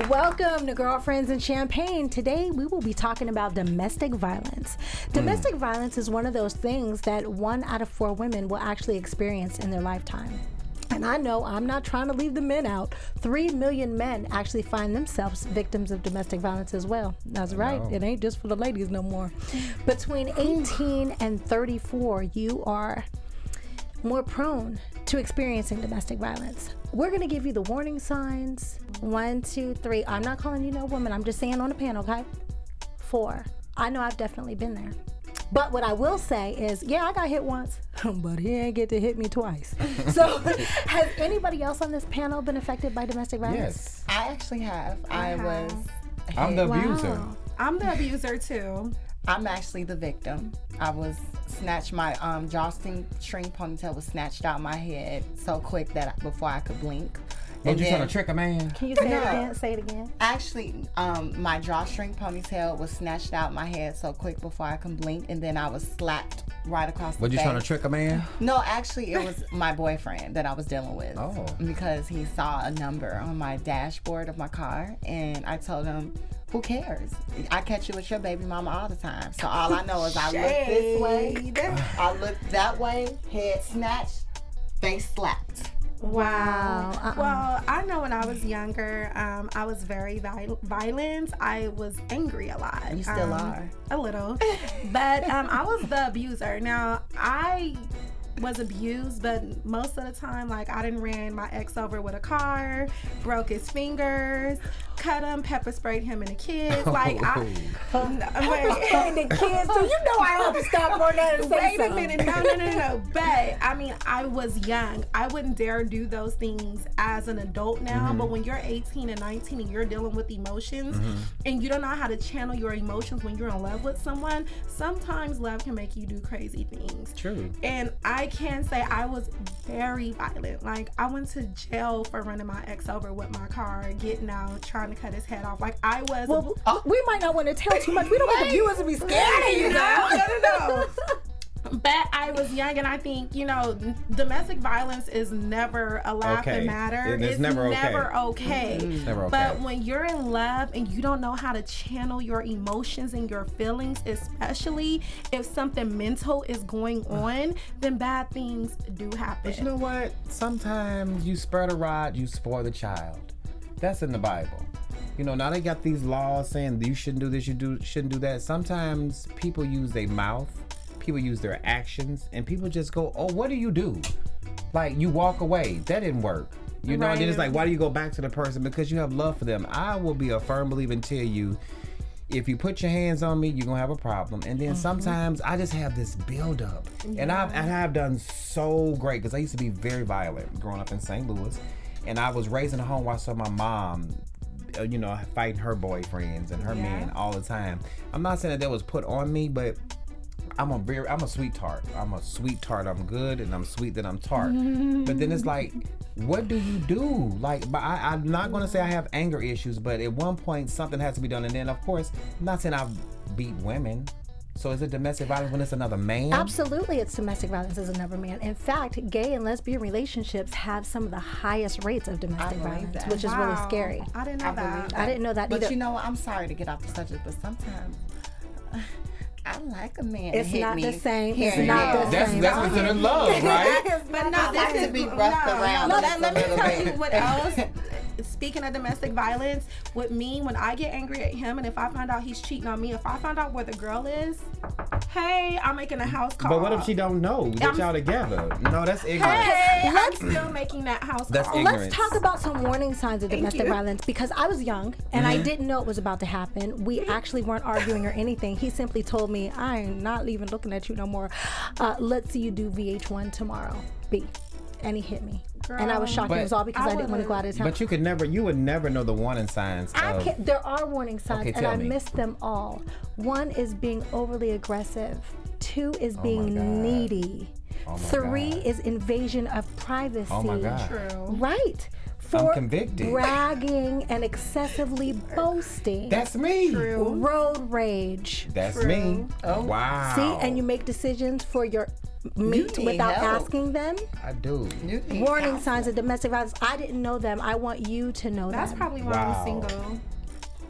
Welcome to Girlfriends and Champagne. Today we will be talking about domestic violence. Domestic violence is one of those things that 1 out of 4 women will actually experience in their lifetime. And I know I'm not trying to leave the men out. 3 million men actually find themselves victims of domestic violence as well. That's right. It ain't just for the ladies no more. Between 18 and 34, you are more prone to experiencing domestic violence. We're going to give you the warning signs. 1, 2, 3. I'm not calling you no woman. I'm just saying on the panel, okay? 4. I know I've definitely been there. But what I will say is, yeah, I got hit once, but he ain't get to hit me twice. So has anybody else on this panel been affected by domestic violence? Yes. I actually have. I'm the abuser. Wow. I'm the abuser too. I'm actually the victim. I was snatched, my drawstring ponytail was snatched out my head so quick that before I could blink. Was you trying to trick a man? Can you say it again? Say it again. Actually, my drawstring ponytail was snatched out my head so quick before I could blink, and then I was slapped right across the face. Was you trying to trick a man? No, actually, it was my boyfriend that I was dealing with. Oh. Because he saw a number on my dashboard of my car, and I told him, who cares? I catch you with your baby mama all the time. So all I know is I look this way, I look that way, head snatched, face slapped. Wow. Well, I know when I was younger, I was very violent. I was angry a lot. You still are. A little. But I was the abuser. Now, I was abused, but most of the time, like, I done ran my ex over with a car, broke his fingers, cut him, pepper sprayed him and the kids. Like, the kids. So you know I have to stop for that and say wait a something. minute, no. But I mean, I was young. I wouldn't dare do those things as an adult now. But when you're 18 and 19 and you're dealing with emotions and you don't know how to channel your emotions when you're in love with someone, sometimes love can make you do crazy things. True. And I can say I was very violent. Like, I went to jail for running my ex over with my car, getting out, trying to cut his head off. Like, I was. Well, we might not want to tell too much. We don't want the viewers to be scared of you now. No. But I was young, and I think, you know, domestic violence is never a laughing matter. It's never okay. It's never okay. But when you're in love and you don't know how to channel your emotions and your feelings, especially if something mental is going on, then bad things do happen. But you know what? Sometimes you spur the rod, you spoil the child. That's in the Bible. You know, now they got these laws saying you shouldn't do this, shouldn't do that. Sometimes people use their mouth, people use their actions, and people just go, oh, what do you do? Like, you walk away. That didn't work. You know, and then it's like, why do you go back to the person? Because you have love for them. I will be a firm believer and tell you, if you put your hands on me, you're going to have a problem. And then sometimes I just have this buildup. And I've done so great, because I used to be very violent growing up in St. Louis. And I was raised in a home where I saw my mom, you know, fighting her boyfriends and her men all the time. I'm not saying that was put on me, but I'm a sweet tart. I'm a sweet tart. I'm good, and I'm sweet that I'm tart. But then it's like, what do you do? Like, but I'm not going to say I have anger issues, but at one point something has to be done. And then, of course, I'm not saying I've beat women. So is it domestic violence when it's another man? Absolutely, it's domestic violence as another man. In fact, gay and lesbian relationships have some of the highest rates of domestic violence, which is really scary. I didn't know that. I didn't know that either. But you know what? I'm sorry to get off the subject, but sometimes I like a man It's to hit not me. the same. Here It's and not there. the same. That's considered love, right? But no, I like to be roughed around. Let me a little tell bit. you what else. Speaking of domestic violence, with me, when I get angry at him, and if I find out he's cheating on me, if I find out where the girl is, hey, I'm making a house call. But what if she don't know that y'all together? No, that's ignorant. Hey, I'm still making that house That's call. ignorant. Let's talk about some warning signs of domestic you. violence, because I was young and I didn't know it was about to happen. We actually weren't arguing or anything. He simply told me, I am not even looking at you no more. Let's see you do VH1 tomorrow. B. And he hit me. Girl. And I was shocked. But It was all because I didn't want to go out of town. But you would never know the warning signs. There are warning signs, Okay, and tell I me. missed them all. 1 is being overly aggressive. 2 is my being God. needy. Oh my 3 God. is invasion of privacy. Oh my God. True. Right. I'm 4, convicted. bragging and excessively boasting. That's me. True. Road rage. That's True. me. Oh. Wow. See, and you make decisions for your meet need without help. asking them. I do. You need Warning counseling. signs of domestic violence. I didn't know them. I want you to know That's them. probably why Wow. I'm single.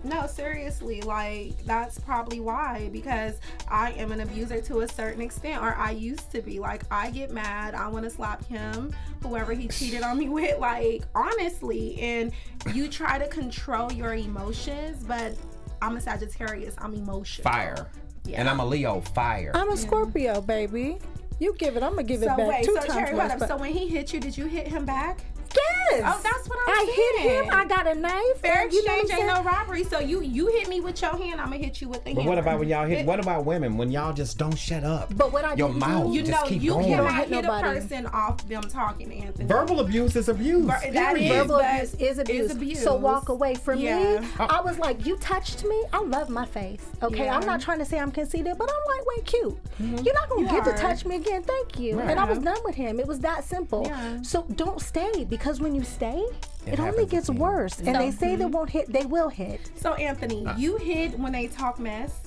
No, seriously, like that's probably why, because I am an abuser to a certain extent, or I used to be. Like, I get mad, I want to slap him, whoever he cheated on me with, like, honestly. And you try to control your emotions, but I'm a Sagittarius, I'm emotional. Fire. Yeah. And I'm a Leo. Fire. I'm a Scorpio, baby. You give it. I'm gonna give it So back wait, two so times Cherie, worse, hold up. but- So when he hit you, did you hit him back? Yes. Oh, that's what I'm I saying. hit him. I got a knife. Fair and you know what exchange I'm ain't saying? no robbery. So you hit me with your hand, I'm gonna hit you with the But hammer. what about when y'all hit? What about women? When y'all just don't shut up? But what I Your didn't mouth do, You just know, keep you going. Don't cannot hit hit a nobody. person off them talking, Anthony. Verbal abuse is abuse. That period. is- verbal but abuse is abuse. is abuse. So walk away. For Yeah. me, I was like, you touched me. I love my face. Okay, Yeah. I'm not trying to say I'm conceited, but I'm lightweight cute. You're not gonna You get to are. touch me again. Thank you. Right. And I was done with him. It was that simple. Yeah. So don't stay, because when you stay, it only happens gets again. worse. And they say they won't hit. They will hit. So Anthony, you hit when they talk mess.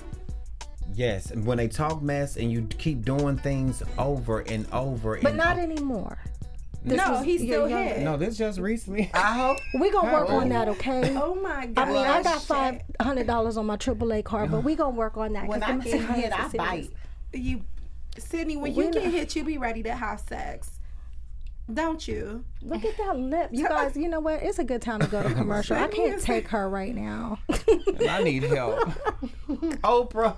Yes, and when they talk mess and you keep doing things over and over. But and not anymore. This No, was- he you're still younger. hit. No, this just recently. I hope. We gonna work on that, okay? Oh my god. I mean, I got Shit. $500 on my AAA card, but we gonna work on that. When 'cause I domestic get hit, I violence is serious. bite. You, Sydney, when We you get know- hit, you be ready to have sex, don't you? Look at that lip. You guys, you know what? It's a good time to go to commercial. I can't take her right now. And I need help. Oprah.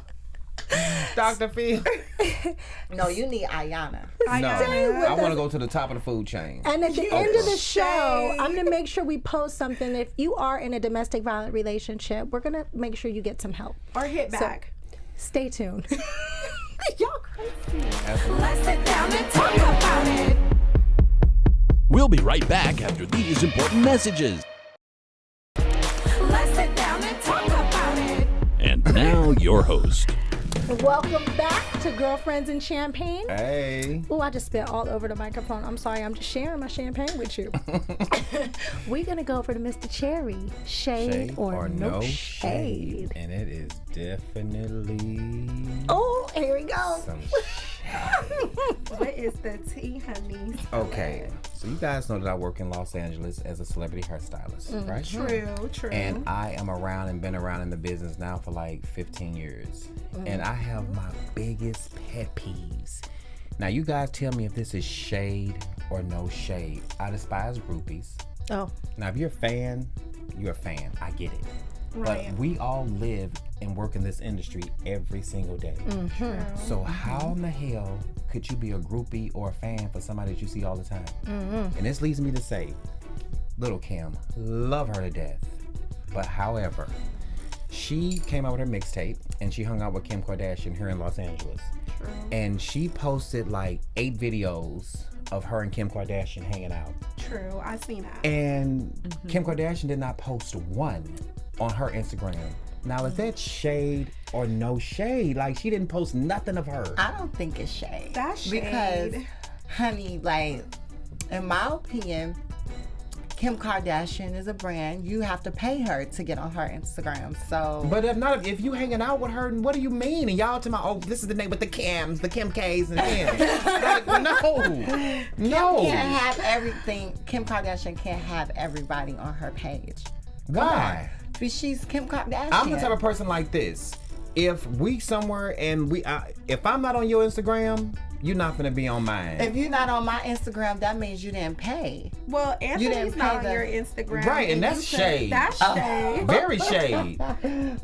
Dr. Phil. No, you need Ayana. No, Ayana. I want to go to the top of the food chain. And at the end of the show, Shade. I'm gonna make sure we post something. If you are in a domestic violent relationship, we're gonna make sure you get some help. Or hit back. Stay tuned. Y'all crazy. Let's sit down and talk about it. We'll be right back after these important messages. Let's sit down and talk about it. And now, your host. Welcome back to Girlfriends and Champagne. Hey. Oh, I just spit all over the microphone. I'm sorry. I'm just sharing my champagne with you. We're going to go over to Mr. Cherie. Shade, or no shade. And it is definitely Oh, here we go. some What is the tea, honey? Okay, so you guys know that I work in Los Angeles as a celebrity hairstylist, right? True. And I am around and been around in the business now for like 15 years. And I have my biggest pet peeves. Now, you guys tell me if this is shade or no shade. I despise groupies. Oh, Now, if you're a fan, you're a fan. I get it. Right. But we all live and work in this industry every single day. So how in the hell could you be a groupie or a fan for somebody that you see all the time? And this leads me to say, Little Kim, love her to death. But however, she came out with her mixtape and she hung out with Kim Kardashian here in Los Angeles. And she posted like 8 videos of her and Kim Kardashian hanging out. True. I seen that. And Kim Kardashian did not post one on her Instagram. Now, is that shade or no shade? Like, she didn't post nothing of her. I don't think it's shade. That's shade. Because, honey, like, in my opinion, Kim Kardashian is a brand. You have to pay her to get on her Instagram. So, But if you hanging out with her, what do you mean? And y'all talking about, oh, this is the name with the Kims, the Kim K's and Kims. Like, no. can't have everything. Kim Kardashian can't have everybody on her page. Why? Because she's Kim Kardashian. I'm the type of person like this. If we somewhere and if I'm not on your Instagram, you're not gonna be on mine. If you're not on my Instagram, that means you didn't pay. Well, Anthony's didn't not on pay your the- Instagram. Right, and that's you took- shade. That's shade. Very shade.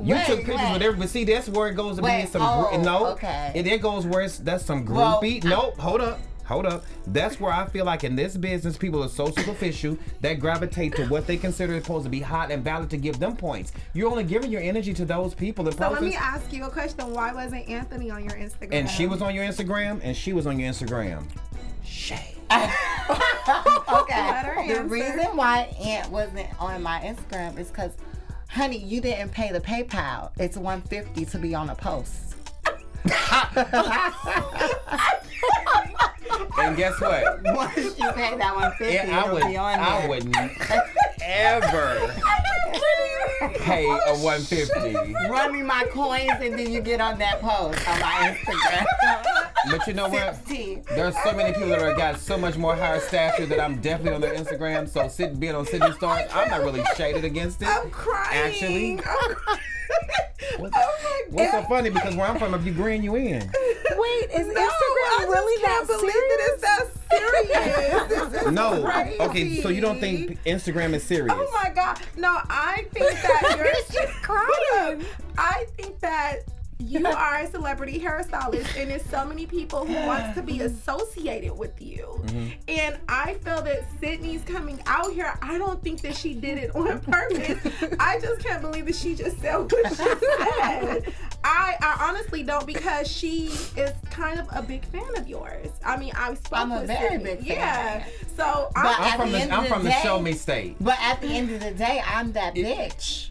You Wait, took pictures wait. with everybody. See, that's where it goes to Wait, be some. oh, No, okay. It goes where that's some Well, groupie. Nope. Hold up. That's where I feel like in this business, people are so superficial that gravitate to what they consider supposed to be hot and valid to give them points. You're only giving your energy to those people. So let me ask you a question. Why wasn't Anthony on your Instagram? And she was on your Instagram, and she was on your Instagram. Shade. Okay. Let her The answer. reason why Aunt wasn't on my Instagram is because, honey, you didn't pay the PayPal. It's $150 to be on a post. And guess what? Once you pay that $150, Yeah, it'll be on there. I wouldn't ever pay a $150. Run me my coins and then you get on that post on my Instagram. But you know what? 60. There's so many people that have got so much more higher stature that I'm definitely on their Instagram. So being on Sidney Starr, I'm not really shaded against it. I'm crying. Actually. What's Oh my so God. funny? Because where I'm from, if you green, you in. Wait, is No, Instagram really that believe that it's that serious. This is No. crazy. Okay, so you don't think Instagram is serious? Oh my God. No, I think that you're She's crying. I think that you are a celebrity hairstylist, and there's so many people who want to be associated with you. Mm-hmm. And I feel that Sidney's coming out here. I don't think that she did it on purpose. I just can't believe that she just said what she said. I honestly don't, because she is kind of a big fan of yours. I mean, I spoke I'm a with very Sidney. big fan. Yeah. So But I'm from at the end of I'm the from the day- show me state, But at the end of the day, I'm that bitch.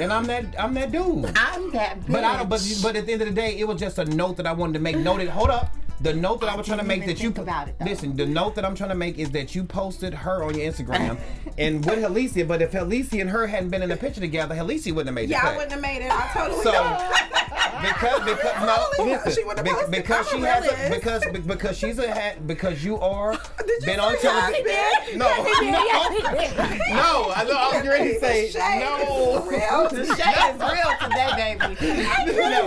and I'm that dude. I'm that bitch. But I don't. But at the end of the day, it was just a note that I wanted to make. Noted. Hold up. The note that I was trying to make didn't that you even think about it, though. listen. The note that I'm trying to make is that you posted her on your Instagram and with Helecia. But if Helecia and her hadn't been in the picture together, Helecia wouldn't have made the yeah, cut. I wouldn't have made it. I totally So know. because no, Totally. listen, She wouldn't have posted. because she I'm has a realist. because she's because you are Did you been on say yes, he television. did? No, no, I was ready to say The shade no. is real. The shade is real today, baby. No.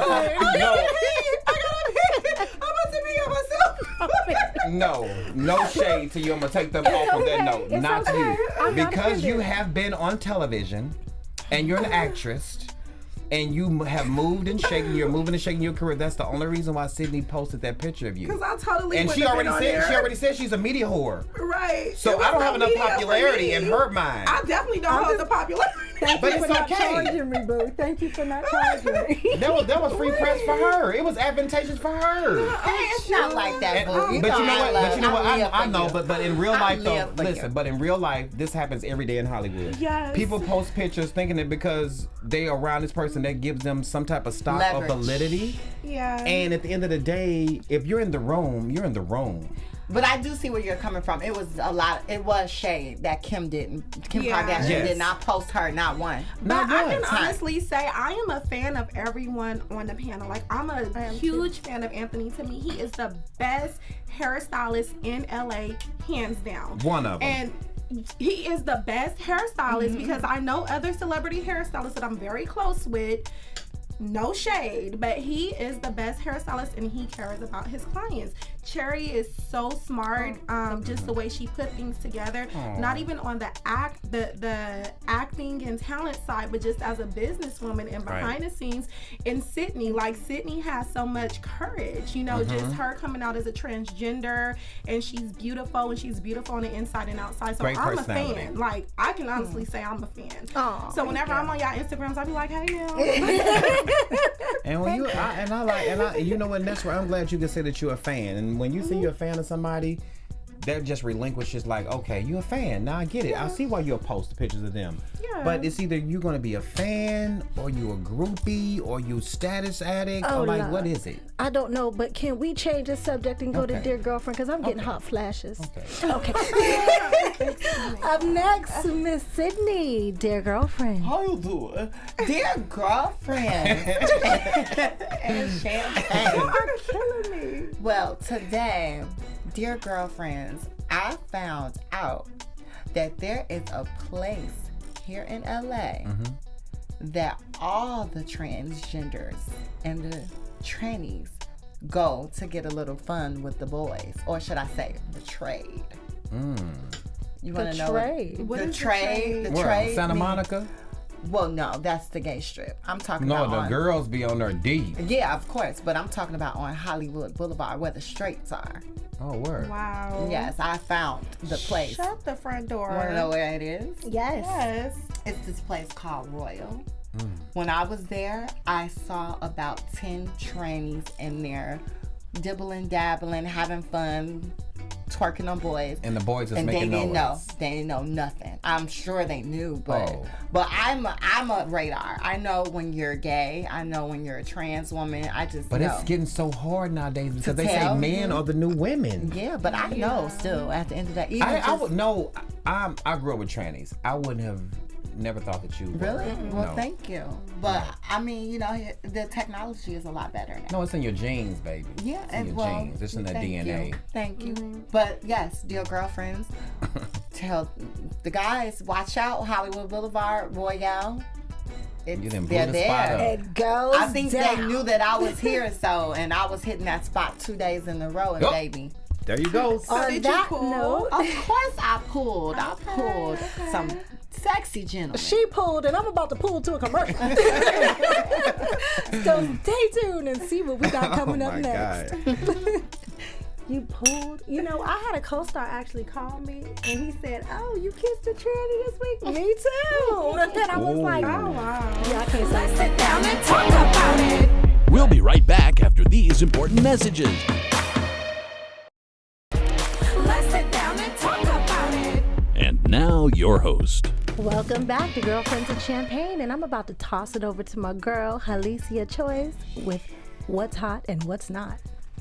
I'm about to be on myself. No shade to you. I'm gonna take them off of that note. It's Not okay. you. I'm not Because you offended. have been on television and you're an actress and you have moved and shaken, you're moving and shaking your career. That's the only reason why Sidney posted that picture of you. Because I totally And wouldn't she have been already on said there. she's a media whore. Right. So It was I don't no have enough media for popularity me. in her mind. I definitely don't hold the popularity. Thank But you it's for not okay. charging me, boo. Thank you for not charging me. That was free press for her. It was advantageous for her. It's not like that, boo. But you know what? I know. But But in real life, though, live for listen. you. But in real life, this happens every day in Hollywood. Yes. People post pictures thinking that because they are around this person, that gives them some type of stock Leverage. of validity. Yeah. And at the end of the day, if you're in the room, you're in the room. But I do see where you're coming from. It was a lot. It was shade that Kim Yeah. Kardashian Yes. did not post her, not one. Not But I can once. honestly say I am a fan of everyone on the panel. Like, I'm a huge fan of Anthony. To me, he is the best hairstylist in LA, hands down. One of them. And he is the best hairstylist because I know other celebrity hairstylists that I'm very close with. No shade, but he is the best hairstylist and he cares about his clients. Cherie is so smart, just the way she put things together. Not even on the acting and talent side, but just as a businesswoman and behind the scenes. And Sidney has so much courage, just her coming out as a transgender, and she's beautiful on the inside and outside. So Great I'm a personality. fan. Like, I can honestly say I'm a fan. Aw, So whenever I'm on y'all Instagrams, I be like, hey now. And when you know what? And that's where I'm glad you can say that you're a fan. And when you say you're a fan of somebody, that just relinquishes like, okay, you're a fan. Now I get it. I see why you'll post pictures of them. Yeah. But it's either you're gonna be a fan, or you a groupie, or you status addict, or like, Lord. what is it? I don't know, but can we change the subject and go to Okay. Dear Girlfriend? Because I'm getting hot flashes. Okay. Okay. Up next, Miss Sidney, Dear Girlfriend. How you doing? Dear girlfriend. And champagne. You are killing me. Well, today, dear girlfriends, I found out that there is a place here in LA that all the transgenders and the trannies go to get a little fun with the boys, or should I say, the trade. You want to know trade? What, What the is the trade? trade? The Where? trade. Santa means- Monica? Well, no, that's the gay strip. I'm talking No, about the on, girls be on there deep. Yeah, of course, but I'm talking about on Hollywood Boulevard where the straights are. Oh, word. Wow. Yes, I found the place. Shut the front door. Want to know where it is? Yes. Yes. It's this place called Royal. When I was there, I saw about 10 trannies in there, dibbling, dabbling, having fun, twerking on boys. And the boys is And they making didn't know. noise. They didn't know nothing. I'm sure they knew, but Oh. but I'm a radar. I know when you're gay. I know when you're a trans woman. I just But know. it's getting so hard nowadays because they say tell. men are the new women. Yeah, but I know still at the end of the day. Even I just- would know. I grew up with trannies. I wouldn't have never thought that you were. Really? Well, No. thank you. But I mean, you know, the technology is a lot better now. No, it's in your genes, baby. Yeah, it's in and your well, genes. It's in the thank DNA. you. Thank you. But yes, dear girlfriends, tell the guys, watch out, Hollywood Boulevard, Royale. You done blew They're the spot there. up. It goes I think down. they knew that I was here, and I was hitting that spot 2 days in a row, and Yup. baby. There you go. On did you that pull? note, Of course I pulled. I pulled some sexy gentlemen. she pulled, and I'm about to pull to a commercial. So stay tuned and see what we got coming up next. You pulled. You know, I had a co-star actually call me, and he said, "Oh, you kissed a tranny this week? Me too." And I was like, "Oh wow, yeah, I can't say Sit down and talk about it. We'll be right back after these important messages. Let's sit down and talk about it. And now, your host. Welcome back to Girlfriends of Champagne, and I'm about to toss it over to my girl, Helecia Choyce, with what's hot and what's not.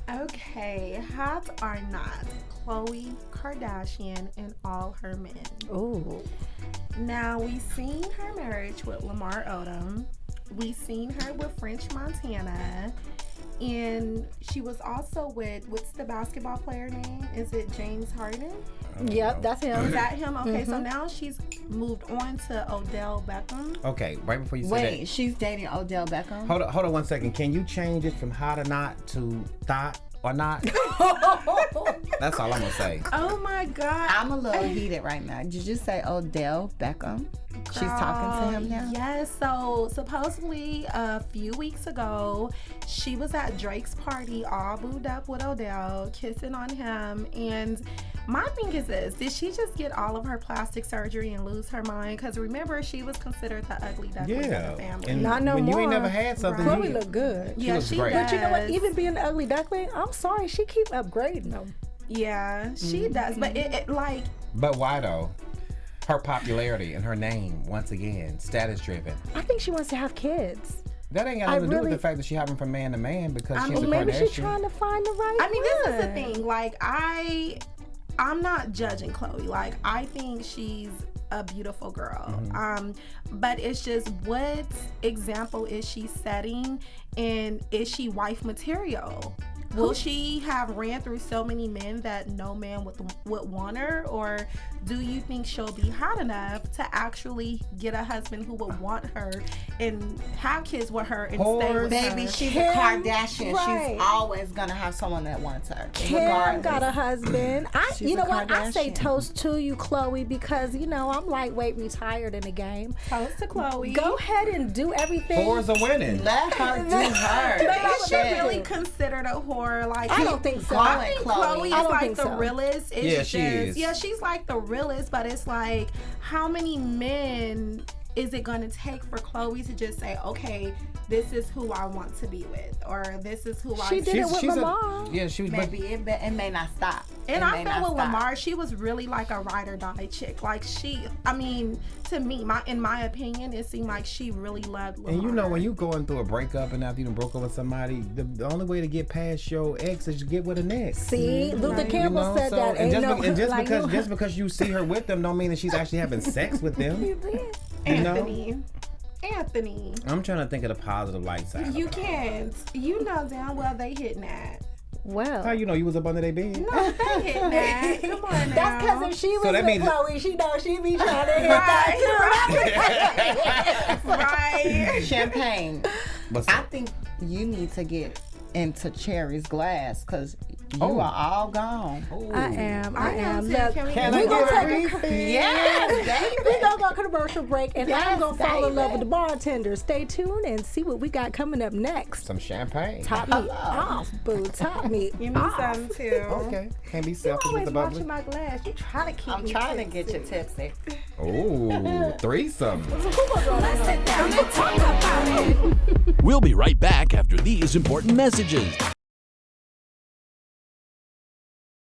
Okay, hot or not, Khloe Kardashian and all her men. Ooh. Now, we've seen her marriage with Lamar Odom. We've seen her with French Montana. And she was also with, what's the basketball player name? Is it James Harden? Yep, that's him. Is that him? Okay, so now she's moved on to Odell Beckham. Okay, right before you say Wait, that. she's dating Odell Beckham? Hold on 1 second. Can you change it from hot or not to thought or not? That's all I'm gonna say. Oh my God. I'm a little heated right now. Did you say Odell Beckham? She's talking to him now? Yes, so supposedly a few weeks ago, she was at Drake's party all booed up with Odell, kissing on him. And my thing is this, did she just get all of her plastic surgery and lose her mind? Because remember, she was considered the ugly duckling in the family. And Not no when you ain't more. never had something, Chloe you look good. Yeah, looks she great. does. But you know what? Even being an ugly duckling, I'm sorry, she keep upgrading them. Yeah, she does. But it like, But why though? Her popularity and her name, once again, status driven. I think she wants to have kids. That ain't got I nothing to do with really- the fact that she hopping from man to man because she's a Maybe she's Kardashian. trying to find the right I mean, this is the one. thing. Like, I'm not judging Khloe. Like, I think she's a beautiful girl. But it's just, what example is she setting, and is she wife material? Will she have ran through so many men that no man would want her? Or do you think she'll be hot enough to actually get a husband who would want her and have kids with her and stay with Baby, her? she's Kim, a Kardashian. right. She's always gonna have someone that wants her. Kim regardless. got a husband. She's You know a what? I say Kardashian. toast to you, Chloe, because you know I'm lightweight retired in the game. Toast to Khloe. Go ahead and do everything. Whores are winning. Let her do her. Let Is her she do really it. considered a whore? Like, I don't think so. Call I it think Khloe. Khloe is I don't like think the so. realest. It's Yeah, she is. Yeah, she's like the realest, but it's like, how many men is it going to take for Khloe to just say, okay, this is who I want to be with, or this is who She I did it with Lamar. Yeah, she was. Maybe it may not stop. And It I may feel not with stop. Lamar, she was really like a ride or die chick. Like, I mean, to me, in my opinion, it seemed like she really loved Lamar. And you know, when you going through a breakup and after you done broke up with somebody, the only way to get past your ex is to get with the next. See, Luther Right. Campbell said that. And Ain't no, just like, because no- just because you see her with them, don't mean that she's actually having sex with them. You know, Anthony, I'm trying to think of the positive light side. you can't. You know damn well they hitting that. Well, How you know you was up under their bed? No, they hitting that. Come on now. that's because if she was that with means- Chloe, she knows she be trying to hit that too. Right. Champagne. What's I up? think you need to get into Cherie's glass because you Oh. are all gone. I am. too. Look, Can we Can we I gonna get a take a refill? Yes, we gonna go commercial break, and I'm Yes, gonna fall in love baby. with the bartender. Stay tuned and see what we got coming up next. Some champagne. Top me off, boo. Top me Give me off. some too. Okay, can't be You selfish with always the bubbly. watching my glass. You trying to keep I'm me trying to tipsy. get you tipsy. Ooh, threesome. Let's sit down and talk about it. We'll be right back after these important messages.